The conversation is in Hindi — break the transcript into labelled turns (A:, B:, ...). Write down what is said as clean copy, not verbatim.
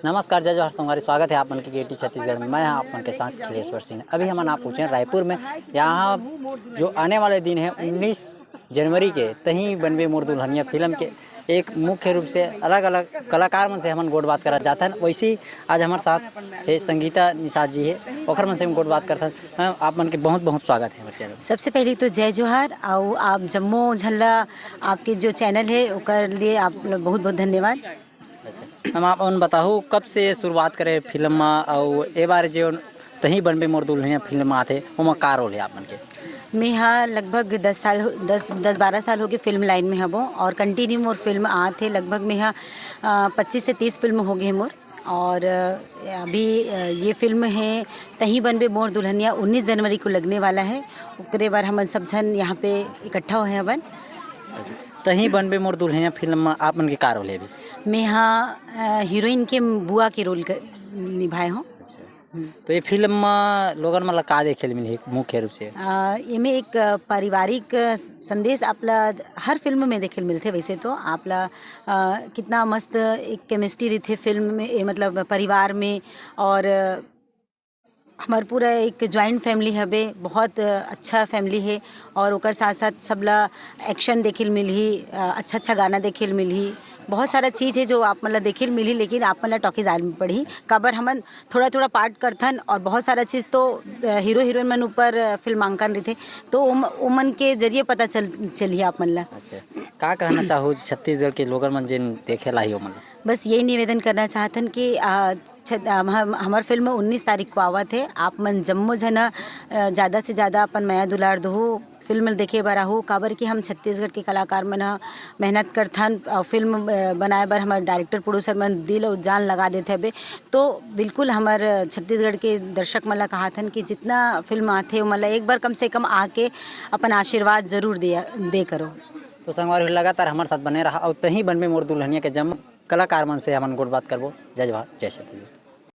A: नमस्कार जय जवाहर संगवारी, स्वागत है आप मन के गेटी छत्तीसगढ़ में। मैं आप मन के साथ खिलेश्वर सिंह। अभी हम आप पूछे रायपुर में, यहाँ जो आने वाले दिन है 19 जनवरी के तहीं बनबे मोर दुल्हनिया फिल्म के एक मुख्य रूप से अलग अलग कलाकार मन से हमन गोट बात करा जाता है। वैसे ही आज हमारे साथ है संगीता निषाद जी है, ओखर मन से हम गोट बात करता हैं। आप मन के बहुत बहुत स्वागत है हमारे चैनल।
B: सबसे पहले तो जय जोहार। और आप जम्मू झल्ला आपके जो चैनल है उसके लिए आप बहुत बहुत धन्यवाद।
A: हम आप बताओ कब से शुरुआत करे फिल्म में, और ए बार जो तहीं बनबे मोर दुल्हनिया फिल्म में आते ओमा का रोल है आप मन के?
B: मैं हाँ लगभग 10-12 साल हो गए फिल्म लाइन में हबो, और कंटिन्यू मोर फिल्म आते लगभग मैं हाँ 25 से 30 फिल्म हो गए मोर। और अभी ये फिल्म है तहीं बनबे मोर दुल्हनिया 19 जनवरी को लगने वाला है। ओकरे बार हम सब जन यहाँ पे इकट्ठा हुए हवन।
A: तहीं बनबे मोर दुल्हनिया फिल्म में आप मन के का रोल है? अभी
B: मैं हाँ हीरोइन के बुआ के रोल निभाए हूँ।
A: तो ये फिल्म में लोगन मतलब का देखे मिले मुख्य रूप से?
B: ये एक पारिवारिक संदेश आपला हर फिल्म में देखे मिलते। वैसे तो आपला कितना मस्त एक केमिस्ट्री रही थे फिल्म में, मतलब परिवार में। और हमार पूरा एक जॉइंट फैमिली हबे, बहुत अच्छा फैमिली है। और ओकर साथ साथ सबला एक्शन देखे मिलही, अच्छा अच्छा गाना देखे मिलही, बहुत सारा चीज़ है जो आप मतलब देखे मिली। लेकिन आप मतलब टॉकीज आल में पढ़ी काबर हमन थोड़ा थोड़ा पार्ट करथन, और बहुत सारा चीज़ तो हीरो हीरोइन मन ऊपर फिल्मांकन रही थे, तो ओमन के जरिए पता चलिए आप मन ला।
A: अच्छा, का कहना चाहो छत्तीसगढ़ के लोगन मन जिन देखे ला हो?
B: बस यही निवेदन करना चाहतन कि हमार फिल्म 19 तारीख को आवत है। आप मन जम्मो जना ज़्यादा से ज़्यादा अपन माया दुलार दो फिल्म देखे बर आहू, काबर कि हम छत्तीसगढ़ के कलाकार मन मेहनत करथन फिल्म बनाए बर। हमारे डायरेक्टर प्रोड्यूसर मन दिल और जान लगा देते हबे। तो बिल्कुल हमार छत्तीसगढ़ के दर्शक मन ला कहाथन कि जितना फिल्म आते मतलब एक बार कम से कम आके अपन आशीर्वाद जरूर दे करो।
A: तो संगवारी लगातार हमारे साथ बने रहा और तहीं बनबे मोर दुल्हनिया के जम कलाकार मन से हमन गोट बात करबो। जय जवाहर, जय छत्तीसगढ़।